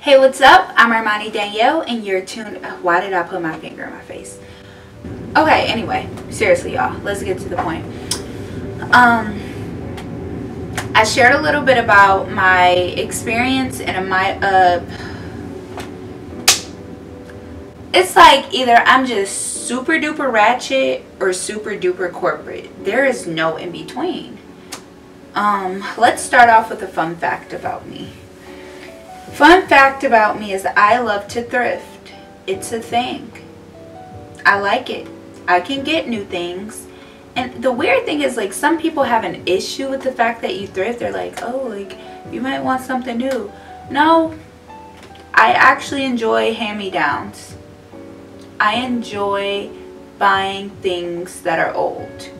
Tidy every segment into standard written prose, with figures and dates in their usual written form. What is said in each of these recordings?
Hey, what's up? I'm Armani Danielle, and you're tuned. Why did I put my finger in my face? Okay, anyway, seriously, y'all, let's get to the point. I shared a little bit about my experience, and it's like either I'm just super duper ratchet or super duper corporate. There is no in between. Let's start off with a fun fact about me. Fun fact about me is I love to thrift. It's a thing. I like it. I can get new things. And the weird thing is, like, some people have an issue with the fact that you thrift. They're like, oh, like, you might want something new. No, I actually enjoy hand-me-downs. I enjoy buying things that are old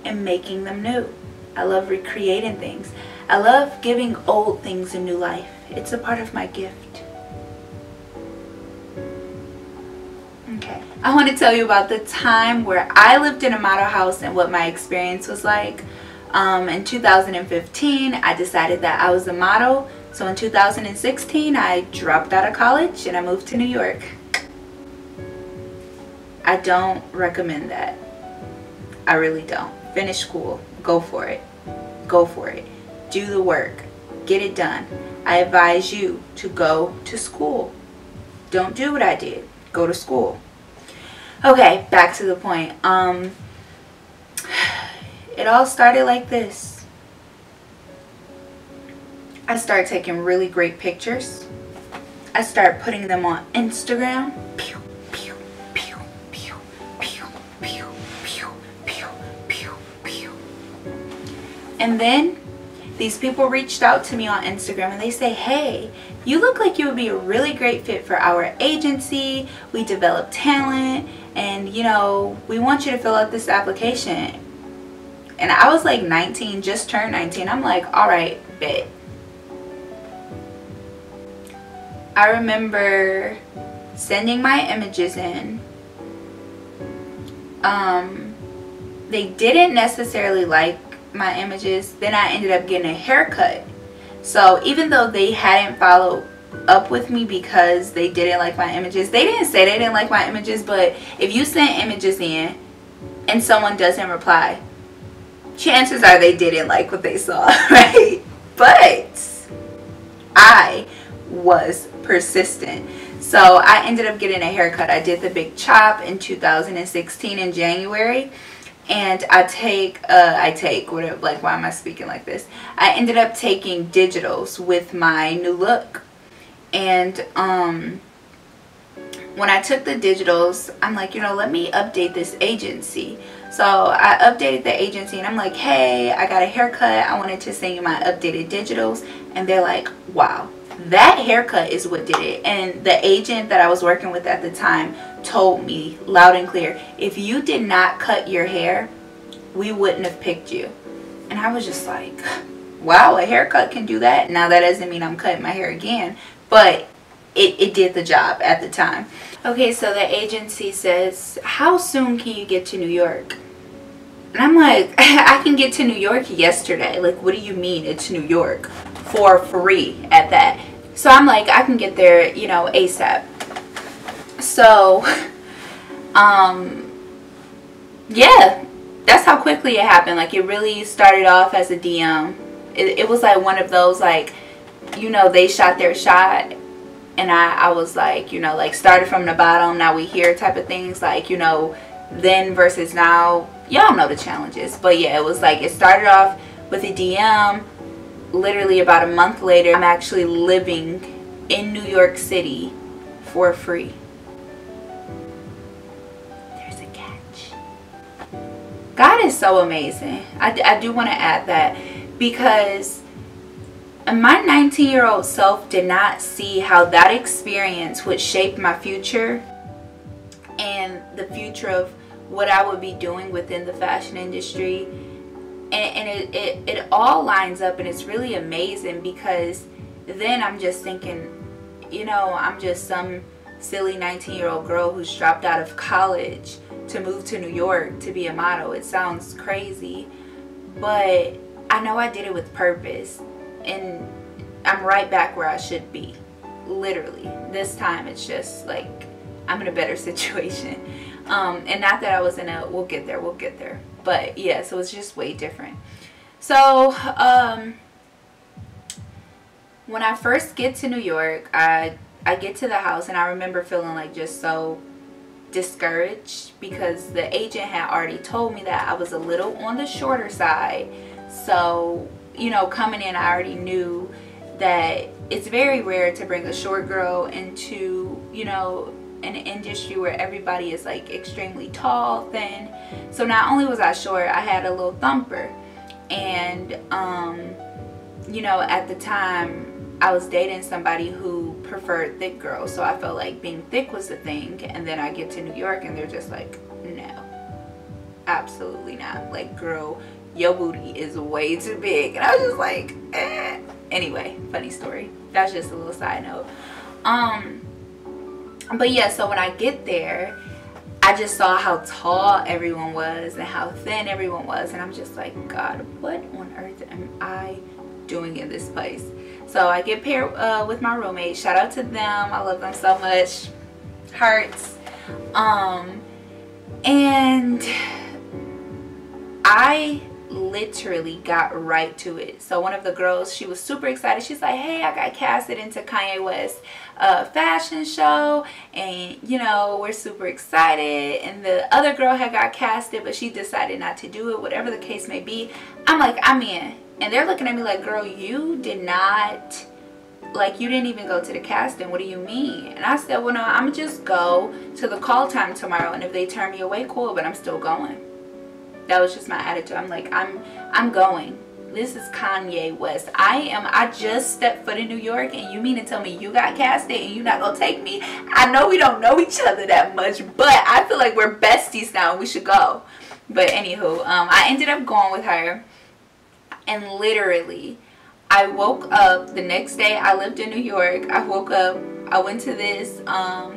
and making them new. I love recreating things. I love giving old things a new life. It's a part of my gift. Okay. I want to tell you about the time where I lived in a model house and what my experience was like. In 2015, I decided that I was a model. So in 2016, I dropped out of college and I moved to New York. I don't recommend that. I really don't. Finish school. Go for it. Go for it. Do the work. Get it done. I advise you to go to school. Don't do what I did. Go to school. Okay, back to the point. It all started like this. I started taking really great pictures. I started putting them on Instagram. Pew, pew, pew, pew, pew, pew, pew, pew, pew, pew. And then these people reached out to me on Instagram and they say, hey, you look like you would be a really great fit for our agency. We develop talent and, you know, we want you to fill out this application. And I was like 19, just turned 19. I'm like, all right, bet. I remember sending my images in. They didn't necessarily like my images. Then I ended up getting a haircut. So even though they hadn't followed up with me because they didn't like my images, they didn't say they didn't like my images, but if you send images in and someone doesn't reply, chances are they didn't like what they saw, right? But I was persistent. So I ended up getting a haircut. I did the big chop in 2016 in January. And I why am I speaking like this? I ended up taking digitals with my new look. And when I took the digitals, I'm like, you know, let me update this agency. So I updated the agency and I'm like, hey, I got a haircut. I wanted to send you my updated digitals. And they're like, wow, that haircut is what did it. And the agent that I was working with at the time told me loud and clear, if you did not cut your hair, we wouldn't have picked you. And I was just like, wow, a haircut can do that. Now that doesn't mean I'm cutting my hair again, but it did the job at the time. Okay, so the agency says, how soon can you get to New York? And I'm like, I can get to New York yesterday. Like, what do you mean it's New York? For free at that. So I'm like, I can get there, you know, ASAP. So, yeah, that's how quickly it happened. Like, it really started off as a DM. It was like one of those, like, you know, they shot their shot. And I was like, you know, like, started from the bottom, now we here type of things. Like, you know, then versus now. Y'all know the challenges. But yeah, it was like, it started off with a DM. Literally about a month later, I'm actually living in New York City for free. There's a catch. God is so amazing. I do want to add that, because my 19-year-old self did not see how that experience would shape my future and the future of what I would be doing within the fashion industry. And it all lines up, and it's really amazing, because then I'm just thinking, you know, I'm just some silly 19-year-old girl who's dropped out of college to move to New York to be a model. It sounds crazy, but I know I did it with purpose, and I'm right back where I should be. literally. This time it's just like I'm in a better situation. And not that I was in a, we'll get there. But yeah, so it's just way different. So when I first get to New York, I get to the house and I remember feeling like just so discouraged because the agent had already told me that I was a little on the shorter side. So, you know, coming in, I already knew that it's very rare to bring a short girl into, you know, an industry where everybody is like extremely tall, thin. So not only was I short, I had a little thumper. And you know, at the time I was dating somebody who preferred thick girls, so I felt like being thick was the thing. And then I get to New York and they're just like, no, absolutely not. Like, girl, your booty is way too big. And I was just like, eh. Anyway, funny story. That's just a little side note. But yeah, so when I get there, I just saw how tall everyone was and how thin everyone was. And I'm just like, God, what on earth am I doing in this place? So I get paired with my roommate. Shout out to them. I love them so much. Hearts. And I literally got right to it. So one of the girls, she was super excited. She's like, hey, I got casted into Kanye West fashion show, and you know, we're super excited. And the other girl had got casted, but she decided not to do it, whatever the case may be. I'm like, I'm in. And they're looking at me like, girl, you did not, like, you didn't even go to the casting. What do you mean? And I said, well, no, I'm gonna just go to the call time tomorrow, and if they turn me away, cool, but I'm still going. That was just my attitude. I'm like, I'm going. This is Kanye West. I just stepped foot in New York, and you mean to tell me you got casted and you not gonna take me? I know we don't know each other that much, but I feel like we're besties now and we should go. But anywho, I ended up going with her, and literally I woke up the next day. I lived in New York. I woke up, I went to this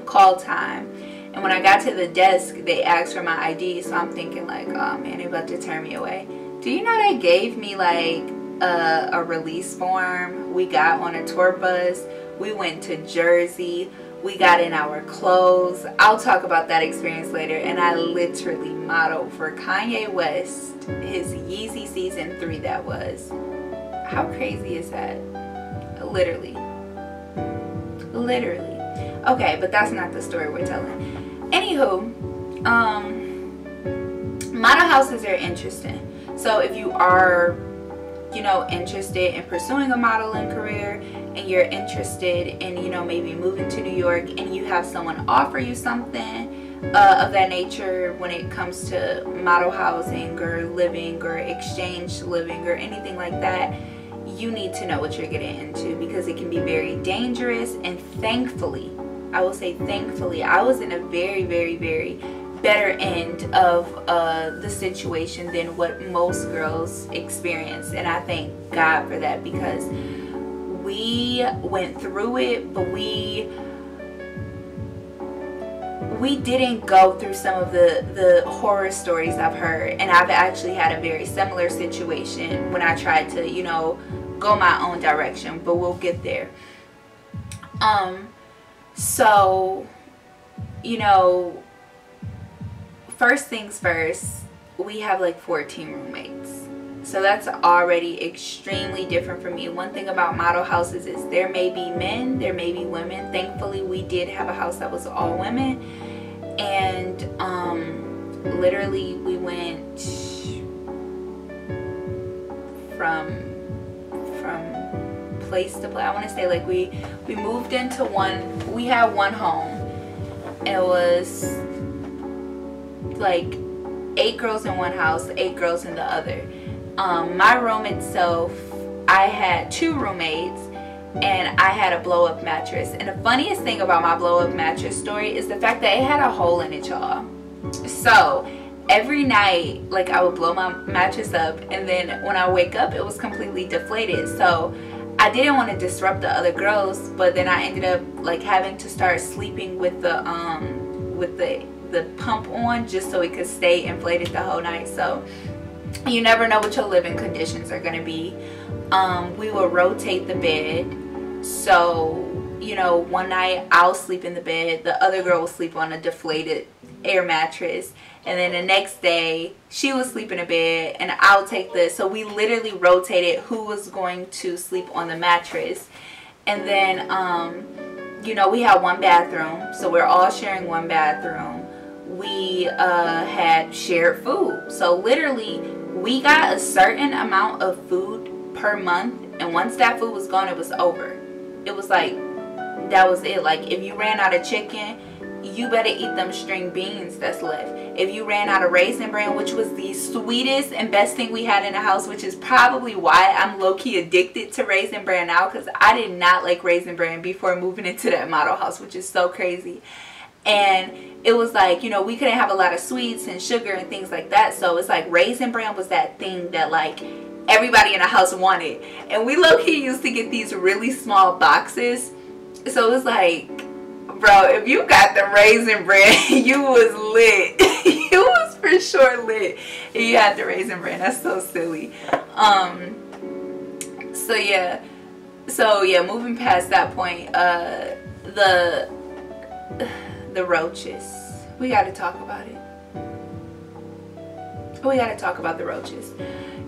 call time. And when I got to the desk, they asked for my ID. So I'm thinking like, oh man, they're about to turn me away. Do you know they gave me like a release form? We got on a tour bus. We went to Jersey. We got in our clothes. I'll talk about that experience later. And I literally modeled for Kanye West, his Yeezy season 3 that was. How crazy is that? Literally. Literally. Okay, but that's not the story we're telling. Anywho, model houses are interesting. So if you are, you know, interested in pursuing a modeling career, and you're interested in, you know, maybe moving to New York, and you have someone offer you something of that nature when it comes to model housing or living or exchange living or anything like that, you need to know what you're getting into, because it can be very dangerous. And thankfully, I will say thankfully, I was in a very, very, very better end of the situation than what most girls experience. And I thank God for that, because we went through it, but we didn't go through some of the horror stories I've heard. And I've actually had a very similar situation when I tried to, you know, go my own direction, but we'll get there. So, you know, first things first, we have like 14 roommates. So that's already extremely different for me. One thing about model houses is there may be men, there may be women. Thankfully, we did have a house that was all women. And literally we went from place to place. I want to say like we moved into we had one home. It was like 8 girls in one house, 8 girls in the other. My room itself, I had 2 roommates, and I had a blow-up mattress. And the funniest thing about my blow-up mattress story is the fact that it had a hole in it, y'all. So every night, like, I would blow my mattress up, and then when I wake up, it was completely deflated. So I didn't want to disrupt the other girls, but then I ended up like having to start sleeping with the pump on, just so it could stay inflated the whole night. So you never know what your living conditions are going to be. We will rotate the bed, so you know, one night I'll sleep in the bed, the other girl will sleep on a deflated air mattress, and then the next day she will sleep in a bed and I'll take so we literally rotated who was going to sleep on the mattress. And then you know, we had one bathroom, so we're all sharing one bathroom. We had shared food, so literally we got a certain amount of food per month, and once that food was gone, it was over. It was like, that was it. Like, if you ran out of chicken, you better eat them string beans that's left. If you ran out of Raisin Bran, which was the sweetest and best thing we had in the house, which is probably why I'm low-key addicted to Raisin Bran now, because I did not like Raisin Bran before moving into that model house, which is so crazy. And it was like, you know, we couldn't have a lot of sweets and sugar and things like that, so it's like Raisin Bran was that thing that like everybody in the house wanted. And we low-key used to get these really small boxes, so it was like, bro, if you got the Raisin Bran, you was lit. You was for sure lit if you had the Raisin Bran. That's so silly. So yeah, moving past that point, the roaches, we got to talk about it. We got to talk about the roaches.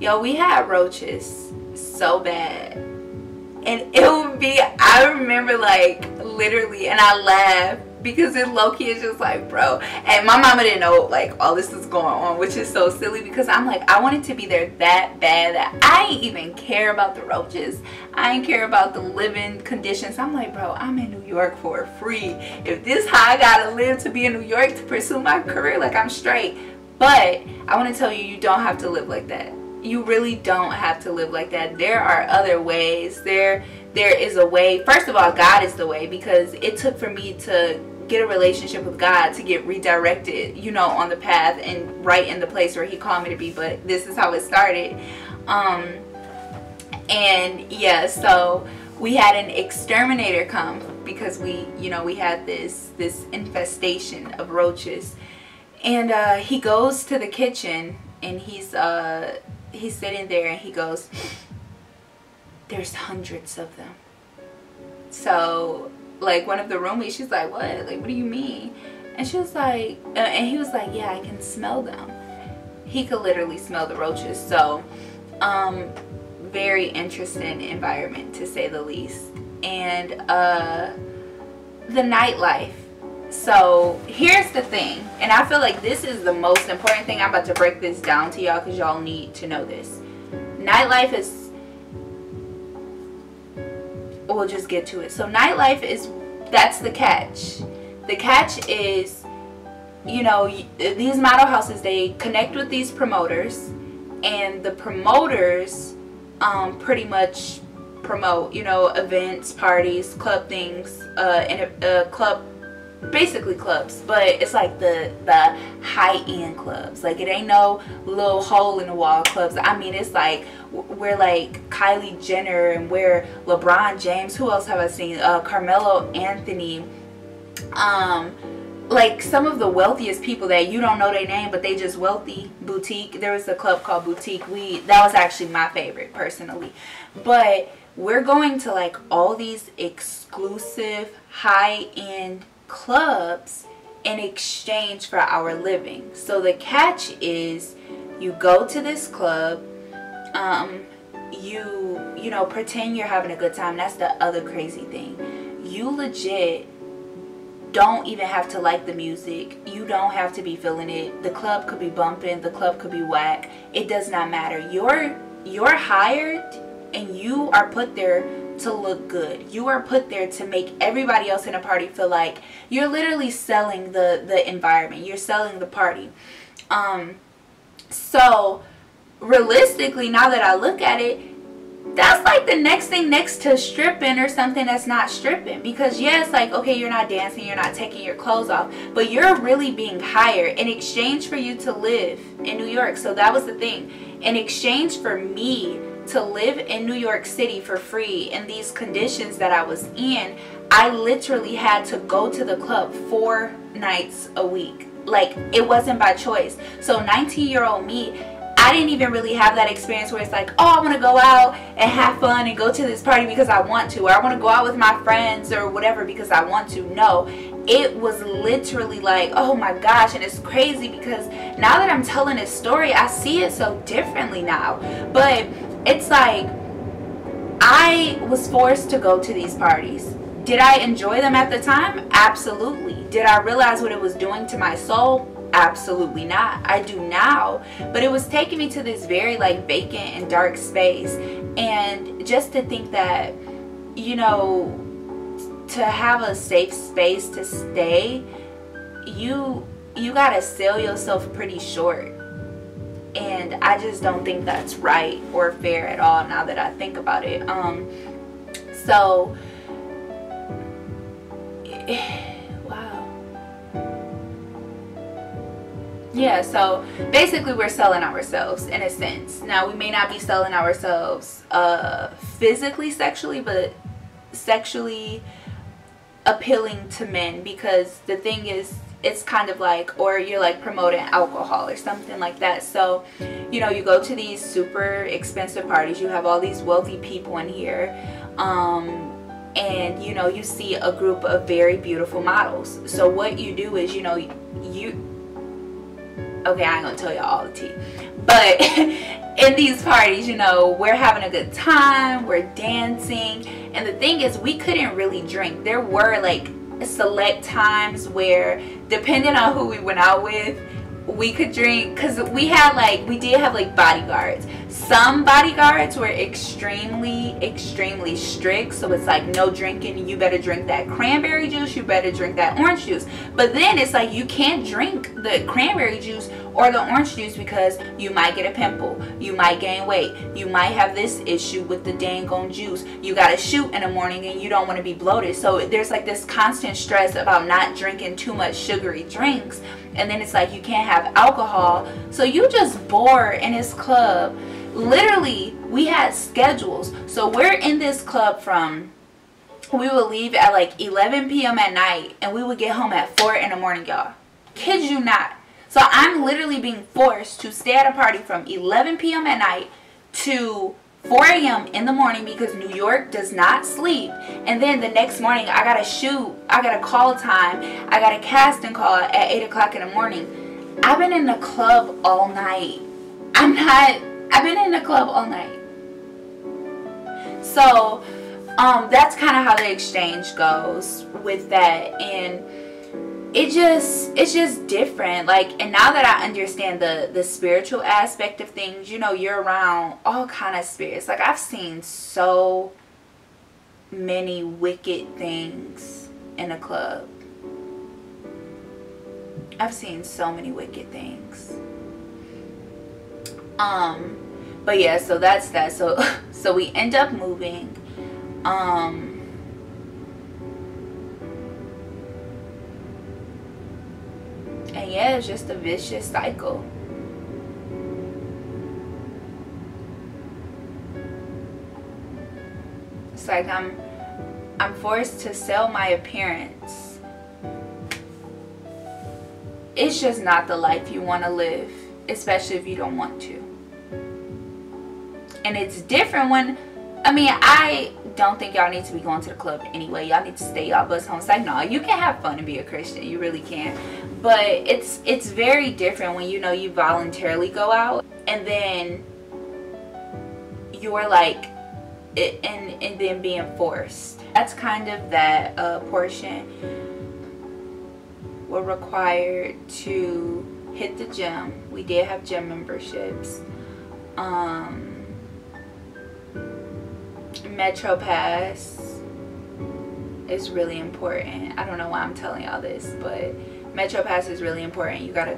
Yo, we had roaches so bad, and it would be, I remember, like, literally, and I laugh because it low-key is just like, bro, and my mama didn't know like all this was going on, which is so silly, because I'm like, I wanted to be there that bad that I ain't even care about the roaches. I ain't care about the living conditions. I'm like, bro, I'm in New York for free. If this how I gotta live to be in New York to pursue my career, like, I'm straight. But I want to tell you, you don't have to live like that. You really don't have to live like that. There are other ways. There is a way. First of all, God is the way, because it took for me to get a relationship with God to get redirected, you know, on the path and right in the place where he called me to be. But this is how it started. And yeah, so we had an exterminator come because we had this infestation of roaches. And he goes to the kitchen, and he's sitting there, and he goes, there's hundreds of them. So, like, one of the roomies, she's like, what? Like, what do you mean? And she was like, and he was like, yeah, I can smell them. He could literally smell the roaches. So, very interesting environment, to say the least. And the nightlife. So here's the thing, and I feel like this is the most important thing. I'm about to break this down to y'all because y'all need to know this. Nightlife is, we'll just get to it. So nightlife is, that's the catch. The catch is, you know, these model houses, they connect with these promoters, and the promoters pretty much promote, you know, events, parties, club things, and a club, basically clubs, but it's like the high-end clubs. Like, it ain't no little hole in the wall clubs. I mean, it's like we're like Kylie Jenner, and we're LeBron James. Who else have I seen? Carmelo Anthony. Like some of the wealthiest people that you don't know their name, but they just wealthy. Boutique. There was a club called Boutique. That was actually my favorite personally. But we're going to like all these exclusive high-end clubs in exchange for our living. So the catch is, you go to this club, you know, pretend you're having a good time. That's the other crazy thing. You legit don't even have to like the music. You don't have to be feeling it. The club could be bumping, the club could be whack. It does not matter. You're hired, and you are put there to look good. You are put there to make everybody else in a party feel like you're literally selling the environment. You're selling the party. So realistically, now that I look at it, that's like the next thing next to stripping or something that's not stripping. Because yeah, it's like, okay, you're not dancing, you're not taking your clothes off, but you're really being hired in exchange for you to live in New York. So that was the thing. In exchange for me to live in New York City for free in these conditions that I was in, I literally had to go to the club 4 nights a week. Like, it wasn't by choice. So 19-year-old me, I didn't even really have that experience where it's like, oh, I want to go out and have fun and go to this party because I want to, or I want to go out with my friends or whatever because I want to. No, it was literally like, oh my gosh. And it's crazy because now that I'm telling this story, I see it so differently now. But it's like, I was forced to go to these parties. Did I enjoy them at the time? Absolutely. Did I realize what it was doing to my soul? Absolutely not. I do now. But it was taking me to this very like vacant and dark space. And just to think that, you know, to have a safe space to stay, you gotta sell yourself pretty short. And I just don't think that's right or fair at all now that I think about it. So wow. Yeah, so basically we're selling ourselves in a sense. Now we may not be selling ourselves physically sexually, but sexually appealing to men, because the thing is, it's kind of like, or you're like promoting alcohol or something like that. So, you know, you go to these super expensive parties, you have all these wealthy people in here, and you know, you see a group of very beautiful models. So what you do is, you know, okay, I ain't gonna tell y'all all the tea, but in these parties, you know, we're having a good time, we're dancing, and the thing is, we couldn't really drink. There were like select times where, depending on who we went out with, we could drink, because we did have like bodyguards. Some bodyguards were extremely strict, so it's like, no drinking, you better drink that cranberry juice, you better drink that orange juice. But then it's like, you can't drink the cranberry juice or the orange juice because you might get a pimple, you might gain weight, you might have this issue with the dang on juice, you gotta shoot in the morning and you don't want to be bloated. So there's like this constant stress about not drinking too much sugary drinks. And then it's like, you can't have alcohol, so you just bore in this club. Literally, we had schedules. So we're in this club from, we would leave at like 11 p.m. at night and we would get home at 4 in the morning, y'all. Kid you not. So I'm literally being forced to stay at a party from 11 p.m. at night to 4 a.m. in the morning, because New York does not sleep. And then the next morning I gotta shoot, I got a call time, I got a casting call at 8 o'clock in the morning. I've been in the club all night. I've been in the club all night. So that's kind of how the exchange goes with that. And it's just different. Like, and now that I understand the spiritual aspect of things, you know, you're around all kind of spirits. Like, I've seen so many wicked things in a club. I've seen so many wicked things. But yeah, so that's that. So we end up moving. And yeah, it's just a vicious cycle. It's like I'm forced to sell my appearance. It's just not the life you want to live, especially if you don't want to. And it's different when, I mean, I don't think y'all need to be going to the club anyway. Y'all need to stay y'all bus home. It's like, no, you can have fun and be a Christian. You really can. But it's very different when, you know, you voluntarily go out and then you're like, and then being forced. That's kind of that portion. We're required to hit the gym. We did have gym memberships. Metro Pass is really important. I don't know why I'm telling y'all this, but Metro Pass is really important. You gotta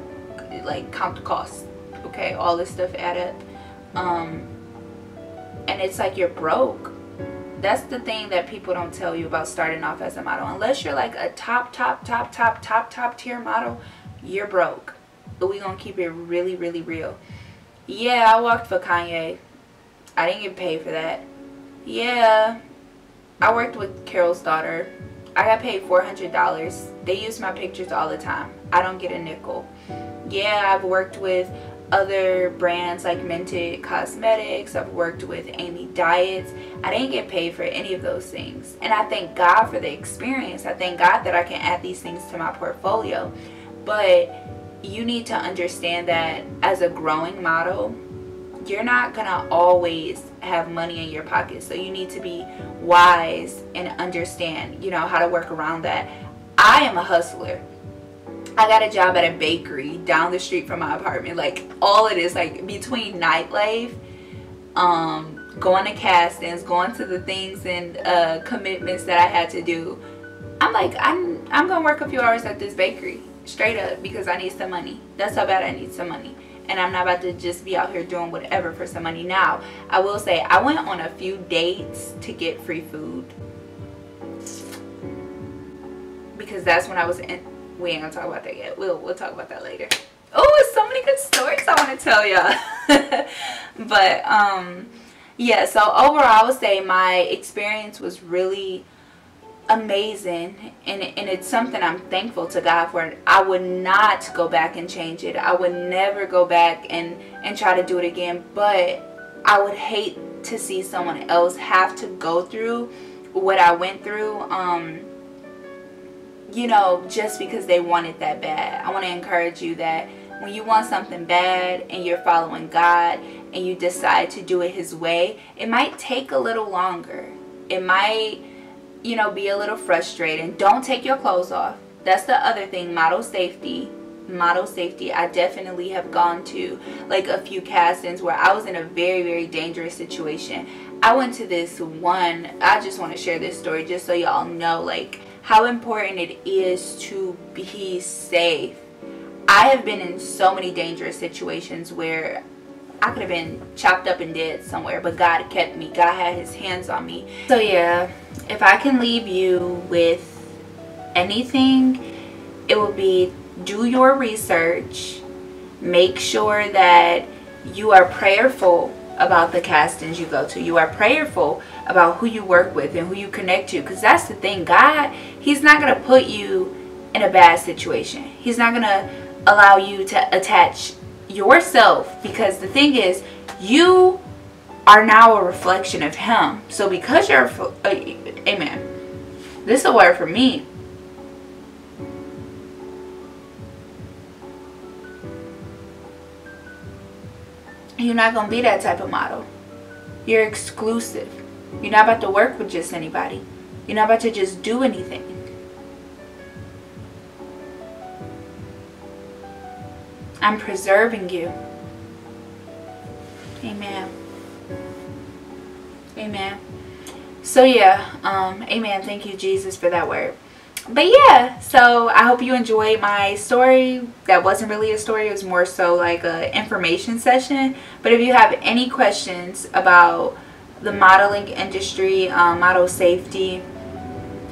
like count the costs, okay? All this stuff add up. And it's like, you're broke. That's the thing that people don't tell you about starting off as a model. Unless you're like a top tier model, you're broke. But we gonna keep it really, really real. Yeah, I worked for Kanye. I didn't get paid for that. Yeah, I worked with Carol's daughter. I got paid $400. They use my pictures all the time. I don't get a nickel. Yeah, I've worked with other brands like Minted Cosmetics. I've worked with Amy Diets. I didn't get paid for any of those things, and I thank God for the experience. I thank God that I can add these things to my portfolio. But you need to understand that as a growing model, you're not gonna always have money in your pocket. So you need to be wise and understand, you know, how to work around that. I am a hustler. I got a job at a bakery down the street from my apartment. Like, all it is, like, between nightlife, going to castings, going to the things and commitments that I had to do, I'm like, I'm gonna work a few hours at this bakery straight up because I need some money. That's how bad I need some money. And I'm not about to just be out here doing whatever for some money. Now, I will say, I went on a few dates to get free food. Because that's when I was in. We ain't gonna talk about that yet. We'll talk about that later. Oh, it's so many good stories I want to tell y'all. But, yeah, so overall, I would say my experience was really amazing, and it's something I'm thankful to God for. I would not go back and change it. I would never go back and try to do it again, but I would hate to see someone else have to go through what I went through, you know, just because they want it that bad. I want to encourage you that when you want something bad and you're following God and you decide to do it His way, it might take a little longer. It might, you know, be a little frustrating. Don't take your clothes off. That's the other thing. Model safety. I definitely have gone to like a few castings where I was in a very, very dangerous situation. I went to this one, I just want to share this story just so y'all know like how important it is to be safe. I have been in so many dangerous situations where I could have been chopped up and dead somewhere, but God kept me. God had His hands on me. So yeah, if I can leave you with anything, it will be do your research. Make sure that you are prayerful about the castings you go to. You are prayerful about who you work with and who you connect to, because that's the thing. God, He's not going to put you in a bad situation. He's not going to allow you to attach yourself, because the thing is, you are now a reflection of Him. So because you're amen, this is a word for me. You're not going to be that type of model. You're exclusive. You're not about to work with just anybody. You're not about to just do anything. I'm preserving you. Amen. Amen. So yeah, amen. Thank you, Jesus, for that word. But yeah, so I hope you enjoyed my story. That wasn't really a story. It was more so like a information session. But if you have any questions about the modeling industry, model safety,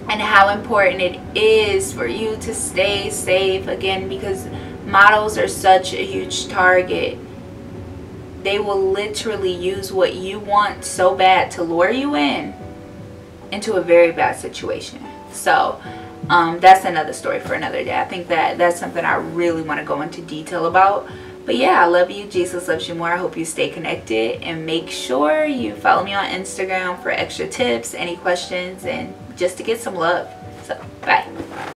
and how important it is for you to stay safe, again, because models are such a huge target. They will literally use what you want so bad to lure you into a very bad situation. So that's another story for another day. I think that's something I really want to go into detail about. But yeah, I love you. Jesus loves you more. I hope you stay connected, and make sure you follow me on Instagram for extra tips, any questions, and just to get some love. So bye.